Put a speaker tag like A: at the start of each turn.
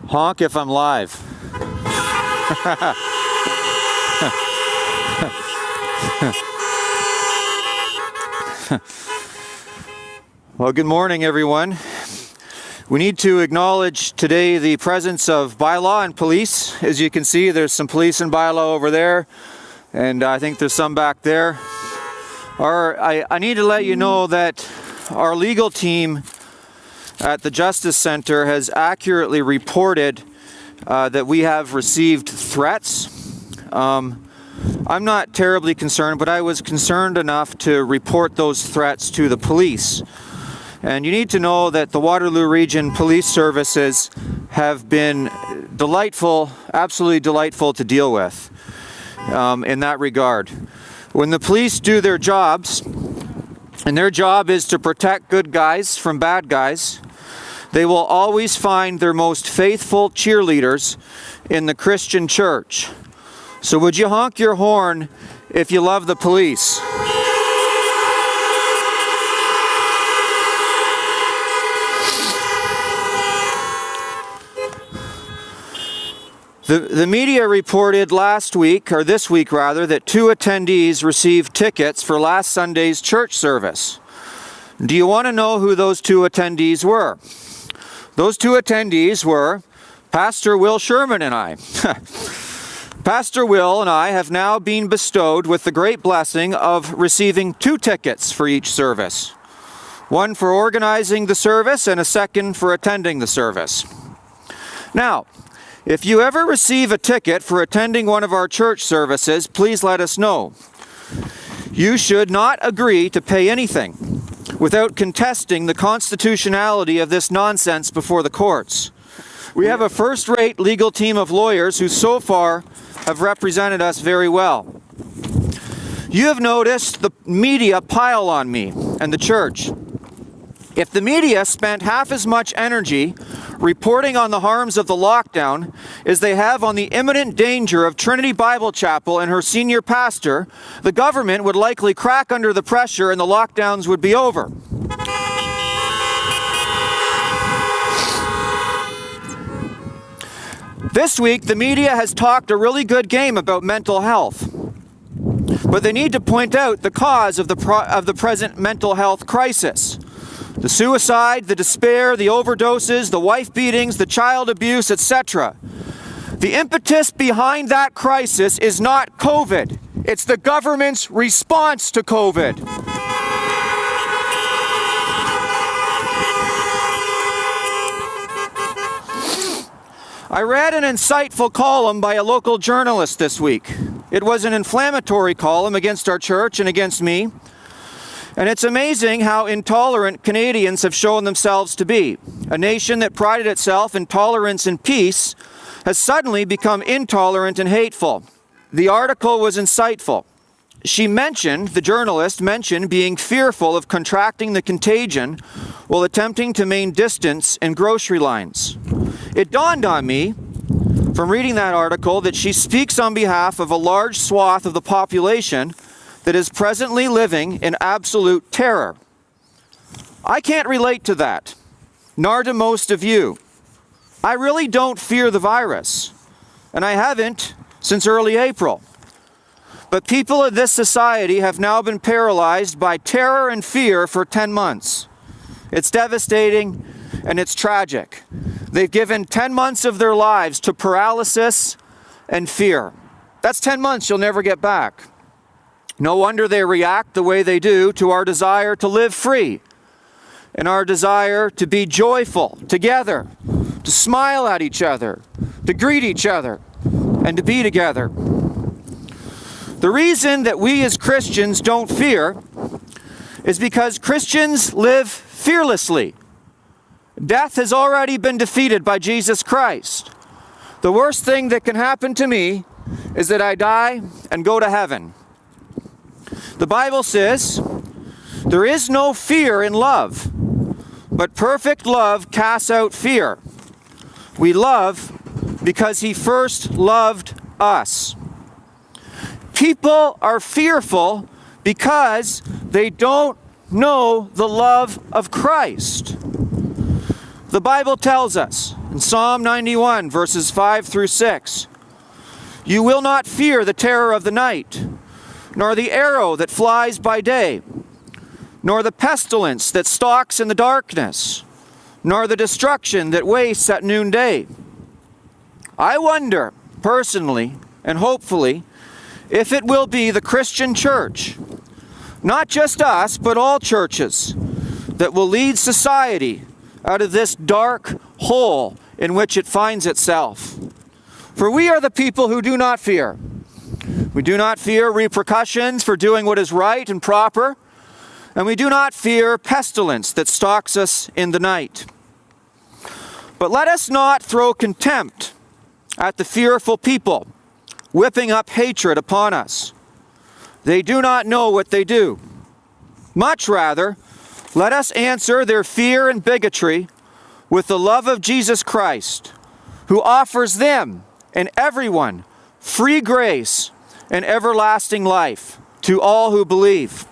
A: Honk if I'm live. Well, good morning, everyone. We need to acknowledge today the presence of bylaw and police. As you can see, there's some police and bylaw over there, and I think there's some back there. I need to let you know that our legal team at the Justice Center has accurately reported that we have received threats. I'm not terribly concerned, but I was concerned enough to report those threats to the police. And you need to know that the Waterloo Region Police Services have been delightful, absolutely delightful to deal with in that regard. When the police do their jobs, and their job is to protect good guys from bad guys, they will always find their most faithful cheerleaders in the Christian church. So would you honk your horn if you love the police? The media reported last week, or this week rather, that 2 attendees received tickets for last Sunday's church service. Do you want to know who those 2 attendees were? Those 2 attendees were Pastor Will Sherman and I. Pastor Will and I have now been bestowed with the great blessing of receiving 2 tickets for each service. One for organizing the service and a second for attending the service. Now, if you ever receive a ticket for attending one of our church services, please let us know. You should not agree to pay anything without contesting the constitutionality of this nonsense before the courts. We have a first-rate legal team of lawyers who so far have represented us very well. You have noticed the media pile on me and the church. If the media spent half as much energy reporting on the harms of the lockdown as they have on the imminent danger of Trinity Bible Chapel and her senior pastor, the government would likely crack under the pressure and the lockdowns would be over. This week, the media has talked a really good game about mental health, but they need to point out the cause of the present mental health crisis. The suicide, the despair, the overdoses, the wife beatings, the child abuse, etc. The impetus behind that crisis is not COVID. It's the government's response to COVID. I read an insightful column by a local journalist this week. It was an inflammatory column against our church and against me. And it's amazing how intolerant Canadians have shown themselves to be. A nation that prided itself in tolerance and peace has suddenly become intolerant and hateful. The article was insightful. The journalist mentioned being fearful of contracting the contagion while attempting to maintain distance in grocery lines. It dawned on me from reading that article that she speaks on behalf of a large swath of the population that is presently living in absolute terror. I can't relate to that, nor do most of you. I really don't fear the virus, and I haven't since early April. But people of this society have now been paralyzed by terror and fear for 10 months. It's devastating and it's tragic. They've given 10 months of their lives to paralysis and fear. That's 10 months you'll never get back. No wonder they react the way they do to our desire to live free and our desire to be joyful together, to smile at each other, to greet each other, and to be together. The reason that we as Christians don't fear is because Christians live fearlessly. Death has already been defeated by Jesus Christ. The worst thing that can happen to me is that I die and go to heaven. The Bible says, there is no fear in love, but perfect love casts out fear. We love because He first loved us. People are fearful because they don't know the love of Christ. The Bible tells us In Psalm 91, verses 5 through 6, you will not fear the terror of the night, nor the arrow that flies by day, nor the pestilence that stalks in the darkness, nor the destruction that wastes at noonday. I wonder, personally and hopefully, if it will be the Christian church, not just us, but all churches, that will lead society out of this dark hole in which it finds itself. For we are the people who do not fear. We do not fear repercussions for doing what is right and proper, and we do not fear pestilence that stalks us in the night. But let us not throw contempt at the fearful people, whipping up hatred upon us. They do not know what they do. Much rather, let us answer their fear and bigotry with the love of Jesus Christ, who offers them and everyone free grace and everlasting life to all who believe.